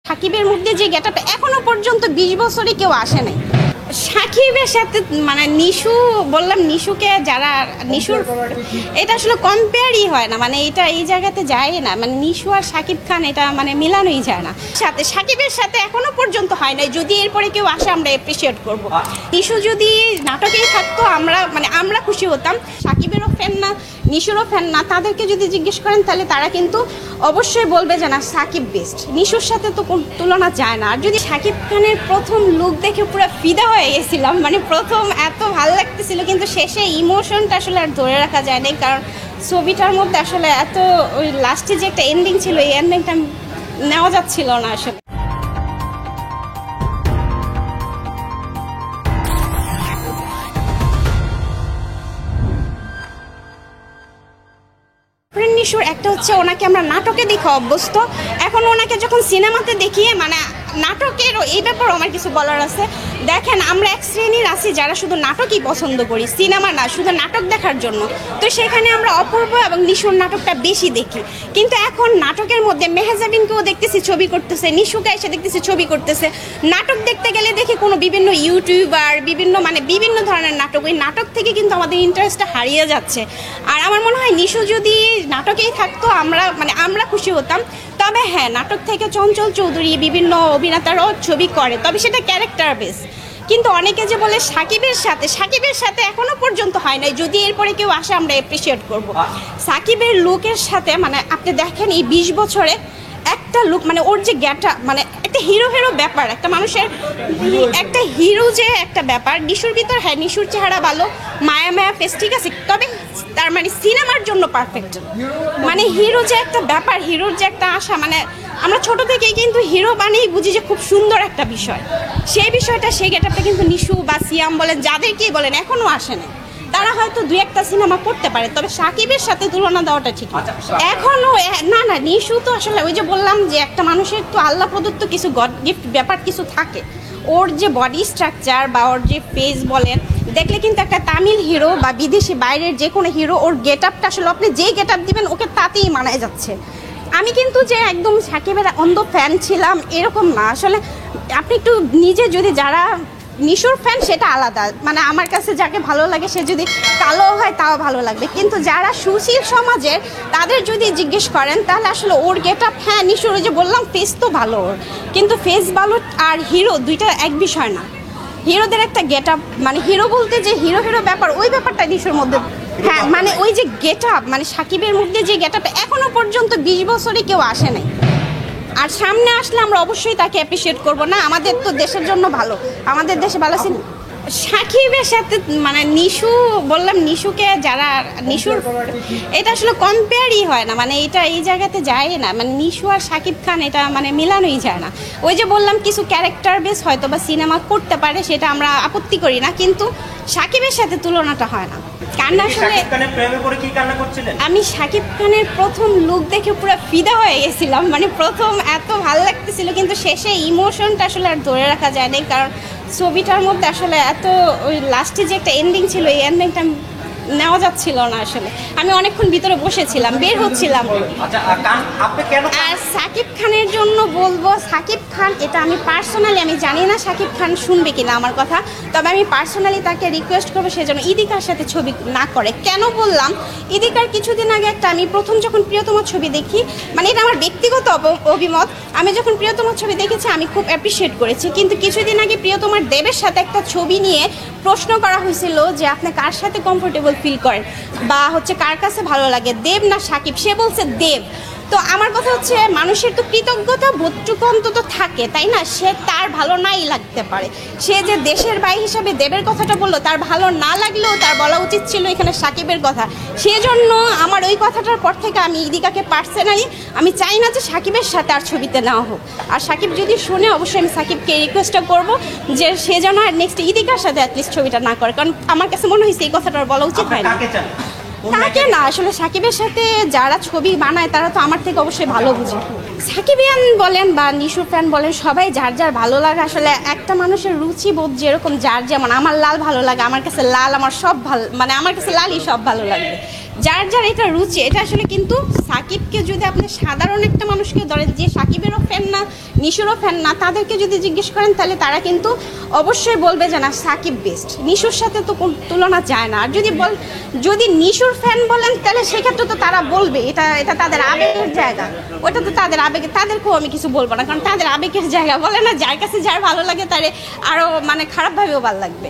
সাকিবের মধ্যে যে গেটআপটা এখনো পর্যন্ত 20 বছরে কেউ আসে নাই। সাকিবের সাথে মানে নিশু বললাম, নিশুকে যারা নিশুর এটা আসলে কম্পেয়ারই হয় না, মানে এটা এই জায়গাতে যায় না, মানে নিশু আর সাকিব খান এটা মানে মিলানোই যায় না। সাথে সাকিবের সাথে এখনো পর্যন্ত হয় নাই, যদি এরপরে কেউ আসে আমরা অ্যাপ্রিসিয়েট করব। নিশু যদি নাটকেই থাকতো আমরা খুশি হতাম। সাকিবেরও ফ্যান না, নিশুরও ফ্যান না, তাদেরকে যদি জিজ্ঞেস করেন তাহলে তারা কিন্তু অবশ্যই বলবে যে না সাকিব বেস্ট, নিশুর সাথে তো তুলনা যায় না। আর যদি সাকিব খানের প্রথম লুক দেখে পুরো ফিদা হয়ে গেছিলাম, মানে প্রথম এত ভালো লাগতেছিল, কিন্তু শেষে ইমোশনটা আসলে আর ধরে রাখা যায় না, কারণ ছবিটার মধ্যে আসলে এত ওই লাস্টে যে একটা এন্ডিং ছিল, এই এন্ডিংটা নেওয়া যাচ্ছিল না আসলে। নিশুর একটা হচ্ছে ওনাকে আমরা নাটকে দেখে অভ্যস্ত, এখন ওনাকে যখন সিনেমাতে দেখিয়ে মানে নাটকের এই ব্যাপারে আমার কিছু বলার আছে। দেখেন আমরা এক শ্রেণীর আছি যারা শুধু নাটকই পছন্দ করি, সিনেমা না, শুধু নাটক দেখার জন্য। তো সেখানে আমরা অপূর্ব এবং নিশুর নাটকটা বেশি দেখি, কিন্তু এখন নাটকের মধ্যে মেহজাবিনকেও দেখতেছি ছবি করতেছে, নিশুকে এসে দেখতেছি ছবি করতেছে। নাটক দেখতে গেলে দেখি কোনো বিভিন্ন ইউটিউবার বিভিন্ন ধরনের নাটক, ওই নাটক থেকে কিন্তু আমাদের ইন্টারেস্টটা হারিয়ে যাচ্ছে। আর আমার মনে হয় নিশু যদি নাটকেই থাকতো আমরা খুশি হতাম। তবে হ্যাঁ, নাটক থেকে চঞ্চল চৌধুরী বিভিন্ন অভিনেতারাও ছবি করে, তবে সেটা ক্যারেক্টার বেস। কিন্তু অনেকে যে বলে সাকিবের সাথে এখনো পর্যন্ত হয় নাই, যদি এরপরে কেউ আসে আমরা অ্যাপ্রিসিয়েট করব। সাকিবের লুকের সাথে মানে আপনি দেখেন এই 20 বছরে একটা লুক, মানে ওর যে গেটআপ, মানে একটা হিরো ব্যাপার, একটা মানুষের একটা হিরো যে একটা ব্যাপার। নিশুর ভিতর হ্যাঁ, নিশুর চেহারা ভালো, মায়া ফেস ঠিক আছে, তবে তার মানে সিনেমার জন্য পারফেক্ট। মানে হিরো যে একটা ব্যাপার, হিরোর যে একটা আশা, মানে আমরা ছোট থেকেই কিন্তু হিরো বানিয়েই বুঝি যে খুব সুন্দর একটা বিষয়, সেই বিষয়টা সেই গেটআপটা কিন্তু নিশু বা সিয়াম বলেন, যাদেরকেই বলেন, এখনো আসে না। তারা হয়তো 2-1টা সিনেমা করতে পারে, তবে সাকিবের সাথে তুলনা দেওয়াটা ঠিক এখনো না। নিশু তো আসলে ওই যে বললাম যে একটা মানুষের তো আল্লাহ প্রদত্ত কিছু গড গিফট ব্যাপার কিছু থাকে, ওর যে বডি স্ট্রাকচার বা ওর যে ফেস বলেন, দেখলে কিন্তু একটা তামিল হিরো বা বিদেশি বাইরের যে কোনো হিরো, ওর গেটআপটা আসলে আপনি যেই গেটআপ দিবেন ওকে তাতেই মানায় যাচ্ছে। আমি কিন্তু যে একদম সাকিবের অন্ধ ফ্যান ছিলাম এরকম না, আসলে আপনি একটু নিজে যদি যারা নিশুর ফ্যান সেটা আলাদা, মানে আমার কাছে যাকে ভালো লাগে সে যদি কালো হয় তাও ভালো লাগবে, কিন্তু যারা সুশীল সমাজের তাদের যদি জিজ্ঞেস করেন তাহলে আসলে ওর গেটআপ, হ্যাঁ নিশুর ওই যে বললাম ফেস তো ভালো ওর, কিন্তু ফেস ভালো আর হিরো দুইটা এক বিষয় না। হিরোদের একটা গেটআপ, মানে হিরো বলতে যে হিরো ব্যাপার, ওই ব্যাপারটা নিশুর মধ্যে হ্যাঁ, মানে ওই যে গেটআপ, মানে সাকিবের মধ্যে যে গেটআপটা এখনো পর্যন্ত 20 বছরে কেউ আসে নাই। আর সামনে আসলে আমরা অবশ্যই তাকে অ্যাপ্রিসিয়েট করব না, আমাদের তো দেশের জন্য ভালো, আমাদের দেশে ভালো ছিল। সাকিবের সাথে মানে নিশু বললাম, নিশুকে যারা নিশুর এটা আসলে কম্পেয়ারই হয় না, মানে এটা এই জায়গাতে যায় না, মানে নিশু আর সাকিব খান এটা মানে মিলানোই যায় না। ওই যে বললাম কিছু ক্যারেক্টার বেস হয়তো বা সিনেমা করতে পারে, সেটা আমরা আপত্তি করি না, কিন্তু সাকিবের সাথে তুলনাটা হয় না। কান্না আসলে আমি সাকিব খানের প্রথম লুক দেখে পুরো ফিদা হয়ে গেছিলাম, মানে প্রথম এত ভালো লাগতেছিল, কিন্তু শেষে ইমোশনটা আসলে আর ধরে রাখা যায় না, কারণ ছবিটার মধ্যে আসলে এত ওই লাস্টে যে একটা এন্ডিং ছিল, এই এন্ডিংটা নেওয়া যাচ্ছিল না আসলে। আমি অনেকক্ষণ ভিতরে বসেছিলাম, বের হচ্ছিলাম। আর সাকিব খানের জন্য বলবো, সাকিব খান এটা আমি পার্সোনালি, আমি জানি না সাকিব খান শুনবে কিনা আমার কথা, তবে আমি পার্সোনালি তাকে রিকোয়েস্ট করবো সেজন্য ইদিকার সাথে ছবি না করে। কেন বললাম, ইদিকার কিছুদিন আগে একটা আমি প্রথম যখন প্রিয়তমা ছবি দেখি, মানে এটা আমার ব্যক্তিগত অভিমত, আমি যখন প্রিয়তমা ছবি দেখেছি আমি খুব অ্যাপ্রিসিয়েট করেছি, কিন্তু কিছুদিন আগে প্রিয়তমার দেবের সাথে একটা ছবি নিয়ে প্রশ্ন করা হয়েছিল যে আপনি কার সাথে কমফোর্টেবল ফিল করেন বা হচ্ছে কার কাছে ভালো লাগে, দেব না সাকিব, সে বলছে দেব। তো আমার কথা হচ্ছে মানুষের তো কৃতজ্ঞতা বোধটুকু অন্তত থাকে, তাই না? সে তার ভালো নাই লাগতে পারে, সে যে দেশের ভাই হিসাবে দেবের কথাটা বললো, তার ভালো না লাগলেও তার বলা উচিত ছিল এখানে সাকিবের কথা। সেজন্য আমার ওই কথাটার পর থেকে আমি ইদিকাকে পার্সোনালি আমি চাই না যে সাকিবের সাথে আর ছবিতে নেওয়া হোক। আর সাকিব যদি শুনে অবশ্যই আমি সাকিবকে রিকোয়েস্টটা করবো যে সে যেন আর নেক্সট ইদিকার সাথে অ্যাটলিস্ট ছবিটা না করে, কারণ আমার কাছে মনে হয়েছে এই কথাটা বলা উচিত হয় না। তাকে না, আসলে সাকিবের সাথে যারা ছবি বানায় তারা তো আমার থেকে অবশ্যই ভালো বুঝে। সাকিবিয়ান বলেন বা নিশু ফ্যান বলেন, সবাই যার যার ভালো লাগে। আসলে একটা মানুষের রুচি বোধ যেরকম যার যেমন, আমার লাল ভালো লাগে, আমার কাছে লাল আমার সব ভালো, মানে আমার কাছে লালই সব ভালো লাগবে, যার যার এটা রুচি, এটা আসলে কিন্তু সাকিবকে যদি আপনি সাধারণ একটা মানুষকে ধরেন যে সাকিবেরও ফ্যান না, নিশুরও ফ্যান না, তাদেরকে যদি জিজ্ঞেস করেন তাহলে তারা কিন্তু অবশ্যই বলবে যে না সাকিব বেস্ট, নিশুর সাথে তো তুলনা যায় না। আর যদি নিশুর ফ্যান বলেন তাহলে সেক্ষেত্রে তো তারা বলবে, এটা তাদের আবেগের জায়গা, ওটা তো তাদের আবেগে, তাদেরকেও আমি কিছু বলবো না, কারণ তাদের আবেগের জায়গা বলে না, যার কাছে যার ভালো লাগে তারে আরও মানে খারাপভাবেও ভালো লাগবে।